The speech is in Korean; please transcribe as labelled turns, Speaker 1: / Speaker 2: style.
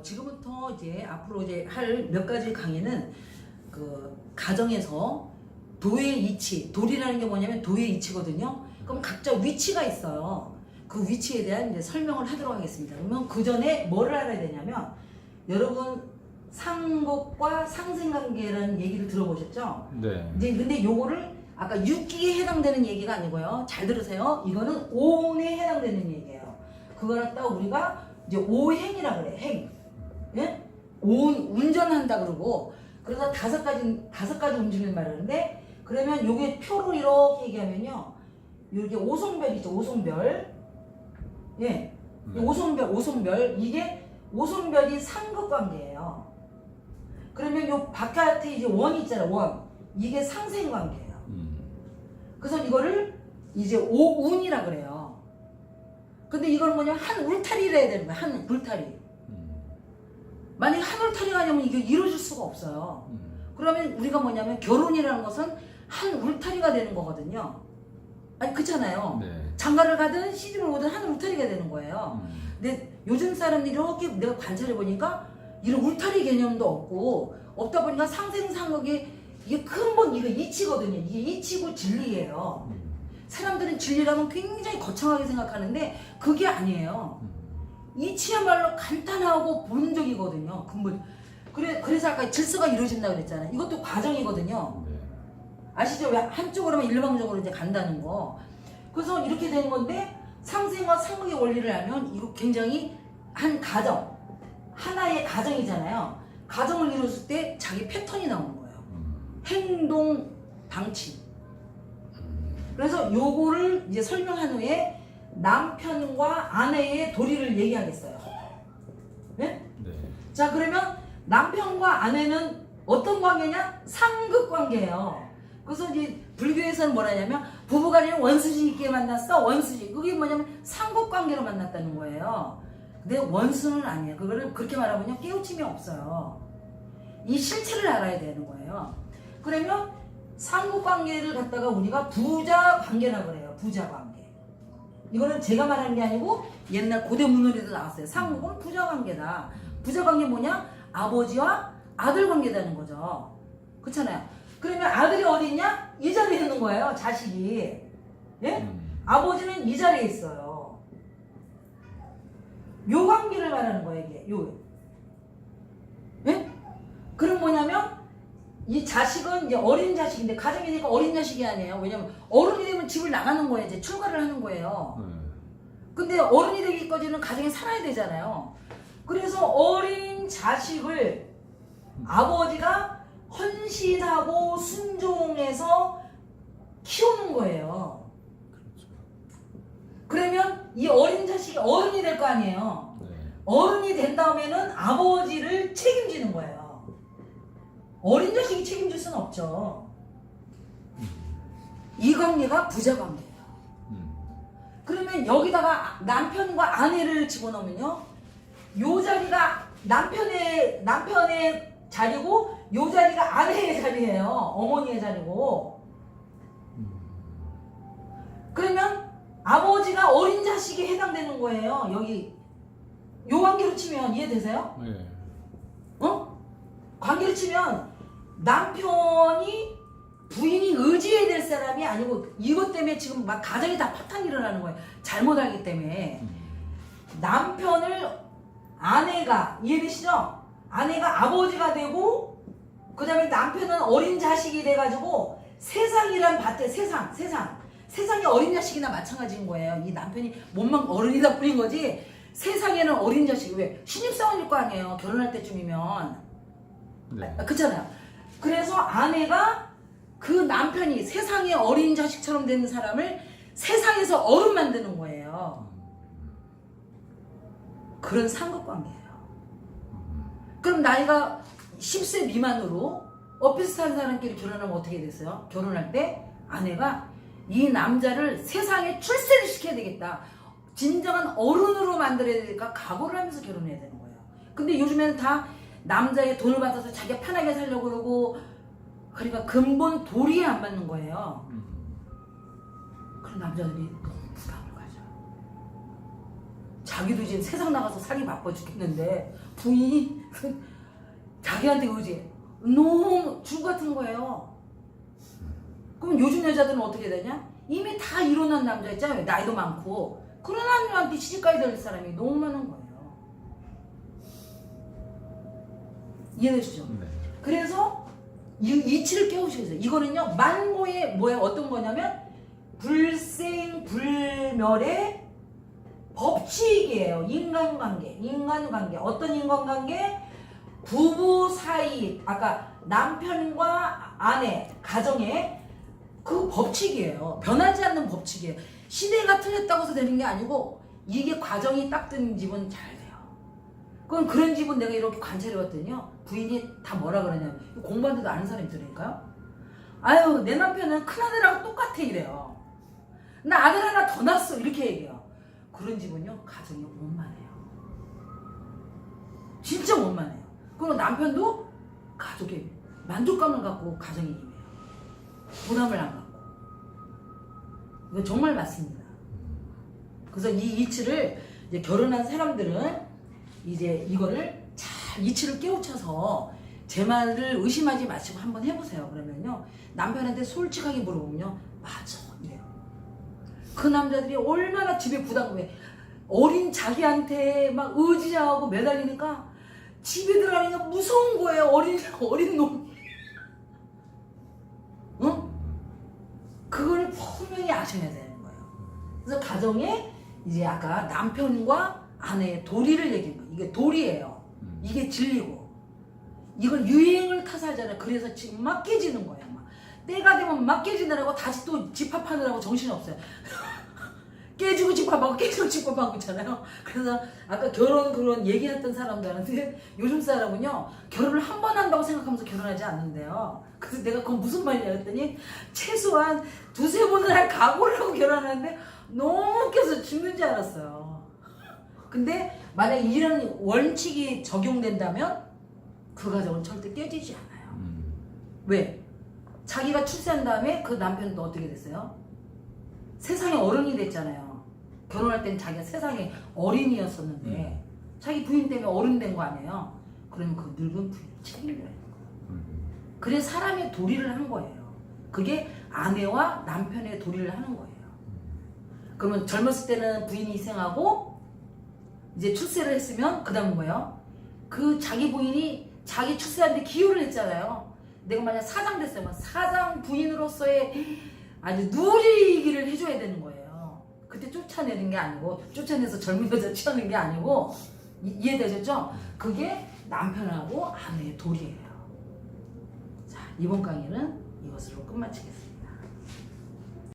Speaker 1: 지금부터 이제 앞으로 이제 할 몇 가지 강의는 그 가정에서 도의 이치, 돌이라는 게 뭐냐면 도의 이치거든요. 그럼 각자 위치가 있어요. 그 위치에 대한 이제 설명을 하도록 하겠습니다. 그러면 그 전에 뭐를 알아야 되냐면 여러분 상극과 상생관계라는 얘기를 들어보셨죠?
Speaker 2: 네.
Speaker 1: 이제 근데 요거를 아까 육기에 해당되는 얘기가 아니고요. 잘 들으세요. 이거는 오온에 해당되는 얘기예요. 그걸 갖다가 우리가 이제 오행이라 그래. 행. 예? 오온 운전한다 그러고 그래서 다섯 가지 움직이는 말을 하는데 그러면 요게 표로 이렇게 얘기하면요. 요게 오송별 있죠. 오송별. 예. 이 오송별 이게 오송별이 상극 관계예요. 그러면 요 바깥에 이제 원 있잖아요. 원. 이게 상생 관계예요. 그래서 이거를 이제 오운이라 그래요. 근데 이걸 뭐냐면 한 울타리를 해야 되는 거야. 한 울타리. 만약에 한 울타리가 아니면 이게 이루어질 수가 없어요. 그러면 우리가 뭐냐면 결혼이라는 것은 한 울타리가 되는 거거든요. 아니 그렇잖아요.
Speaker 2: 네.
Speaker 1: 장가를 가든 시집을 오든 한 울타리가 되는 거예요. 근데 요즘 사람들이 이렇게 내가 관찰해 보니까 이런 울타리 개념도 없고 없다 보니까 상생상극이 이게 근본 이거 이치거든요. 이게 이치고 진리예요. 사람들은 진리라면 굉장히 거창하게 생각하는데 그게 아니에요. 이치야말로 간단하고 본적이거든요. 근본. 그래서 아까 질서가 이루어진다 그랬잖아요. 이것도 과정이거든요.
Speaker 2: 네.
Speaker 1: 아시죠? 왜 한쪽으로만 일방적으로 이제 간다는 거. 그래서 이렇게 되는 건데 상생과 상극의 원리를 알면 이거 굉장히 한 가정, 하나의 가정이잖아요. 가정을 이루었을 때 자기 패턴이 나오는 거예요. 행동 방침. 그래서 요거를 이제 설명한 후에 남편과 아내의 도리를 얘기하겠어요. 네?
Speaker 2: 네.
Speaker 1: 자 그러면 남편과 아내는 어떤 관계냐? 상극 관계예요. 그래서 이제 불교에서는 뭐라 하냐면 부부간에는 원수지 있게 만났어. 원수지. 그게 뭐냐면 상극 관계로 만났다는 거예요. 근데 원수는 아니에요. 그거를 그렇게 말하면요 깨우침이 없어요. 이 실체를 알아야 되는 거예요. 그러면 상극 관계를 갖다가 우리가 부자 관계라고 그래요. 부자 관계. 이거는 제가 말하는 게 아니고 옛날 고대 문헌에도 나왔어요. 상극은 부자 관계다. 부자 관계 뭐냐? 아버지와 아들 관계라는 거죠. 그렇잖아요. 그러면 아들이 어디 있냐? 이 자리에 있는 거예요. 자식이. 예? 아버지는 이 자리에 있어요. 요 관계를 말하는 거예요. 이게. 요. 예? 그럼 뭐냐면 이 자식은 이제 어린 자식인데 가정이니까 어린 자식이 아니에요. 왜냐면 어른이 되면 집을 나가는 거예요. 이제 출가를 하는 거예요. 근데 어른이 되기까지는 가정에 살아야 되잖아요. 그래서 어린 자식을 아버지가 헌신하고 순종해서 키우는 거예요. 그러면 이 어린 자식이 어른이 될 거 아니에요.
Speaker 2: 네.
Speaker 1: 어른이 된 다음에는 아버지를 책임지는 거예요. 어린 자식이 책임질 수는 없죠. 이 관계가 부자 관계예요. 그러면 여기다가 남편과 아내를 집어넣으면요. 요 자리가 남편의 자리고 요 자리가 아내의 자리예요. 어머니의 자리고. 그러면 아버지가 어린 자식에 해당되는 거예요. 여기 요 관계로 치면 이해되세요?
Speaker 2: 네.
Speaker 1: 관계를 치면 남편이 부인이 의지해야 될 사람이 아니고 이것 때문에 지금 막 가정이 다 파탄이 일어나는 거예요. 잘못 알기 때문에. 남편을 아내가 이해되시죠? 아내가 아버지가 되고 그 다음에 남편은 어린 자식이 돼가지고 세상이란 밭에 세상에 어린 자식이나 마찬가지인 거예요. 이 남편이 몸만 어른이다 뿐인 거지 세상에는 어린 자식이 왜 신입사원일 거 아니에요. 결혼할 때쯤이면.
Speaker 2: 네.
Speaker 1: 그렇잖아요. 그래서 아내가 그 남편이 세상에 어린 자식처럼 되는 사람을 세상에서 어른 만드는 거예요. 그런 상극관계예요. 그럼 나이가 10세 미만으로 비슷한 사람끼리 결혼하면 어떻게 됐어요? 결혼할 때 아내가 이 남자를 세상에 출세를 시켜야 되겠다. 진정한 어른으로 만들어야 되니까 각오를 하면서 결혼해야 되는 거예요. 근데 요즘에는 다 남자의 돈을 받아서 자기가 편하게 살려고 그러고 그러니까 근본 도리에 안 맞는 거예요. 그런 남자들이 너무 부담을 가져. 자기도 지금 세상 나가서 살기 바빠 죽겠는데 부인이 자기한테 의지 너무 주 같은 거예요. 그럼 요즘 여자들은 어떻게 되냐? 이미 다 이혼한 남자 있잖아요. 나이도 많고 그런 남자한테 시집가야 될 사람이 너무 많은 거예요. 이해되시죠?
Speaker 2: 네.
Speaker 1: 그래서 이치를 깨우시겠어요. 이거는요 만고의 뭐야 어떤 거냐면 불생불멸의 법칙이에요. 인간관계 어떤 인간관계? 부부 사이 아까 남편과 아내 가정의 그 법칙이에요. 변하지 않는 법칙이에요. 시대가 틀렸다고 해서 되는 게 아니고 이게 과정이 딱 든 집은 잘 돼요. 그럼 그런 집은 내가 이렇게 관찰해봤더니요 부인이 다 뭐라 그러냐면 공부하는데도 아는 사람이 들으니까요 아유 내 남편은 큰아들하고 똑같아 이래요. 나 아들 하나 더 낳았어 이렇게 얘기해요. 그런 집은요 가정이 원만해요. 진짜 원만해요. 그리고 남편도 가족의 만족감을 갖고 가정이 임해요. 부담을 안 갖고. 이거 정말 맞습니다. 그래서 이 이치를 이제 결혼한 사람들은 이제 이거를 잘 이치를 깨우쳐서 제 말을 의심하지 마시고 한번 해보세요. 그러면요 남편한테 솔직하게 물어보면요 맞아 이래요. 그 남자들이 얼마나 집에 부담감에 어린 자기한테 막 의지하고 매달리니까 집에 들어가니까 무서운 거예요. 어린 놈. 응? 그걸 분명히 아셔야 되는 거예요. 그래서 가정에 이제 아까 남편과 아내의 도리를 얘기한 거예요. 이게 도리예요. 이게 진리고. 이걸 유행을 타서 하잖아요. 그래서 지금 막 깨지는 거예요. 막. 때가 되면 막 깨지느라고 다시 또 집합하느라고 정신이 없어요. 깨지고 집합하고 깨지고 집합하고 있잖아요. 그래서 아까 결혼 그런 얘기했던 사람들한테 요즘 사람은요 결혼을 한 번 한다고 생각하면서 결혼하지 않는데요. 그래서 내가 그건 무슨 말이냐 했더니 최소한 두세 번을 할 각오를 하고 결혼하는데 너무 웃겨서 죽는 줄 알았어요. 근데 만약에 이런 원칙이 적용된다면 그 가정은 절대 깨지지 않아요. 왜? 자기가 출세한 다음에 그 남편도 어떻게 됐어요? 세상에 어른이 됐잖아요. 결혼할 땐 자기가 세상에 어린이였었는데 자기 부인 때문에 어른 된 거 아니에요. 그러면 그 늙은 부인을 책임져야 돼요. 그래 사람의 도리를 한 거예요. 그게 아내와 남편의 도리를 하는 거예요. 그러면 젊었을 때는 부인이 희생하고 이제 출세를 했으면 그 다음 뭐예요? 그 자기 부인이 자기 출세하는데 기여를 했잖아요. 내가 만약 사장 됐으면 사장 부인으로서의 아주 누리기를 해줘야 되는 거예요. 그때 쫓아내는 게 아니고 쫓아내서 젊은 여자 치우는 게 아니고 이해되셨죠? 그게 남편하고 아내의 도리예요. 자 이번 강의는 이것으로 끝마치겠습니다.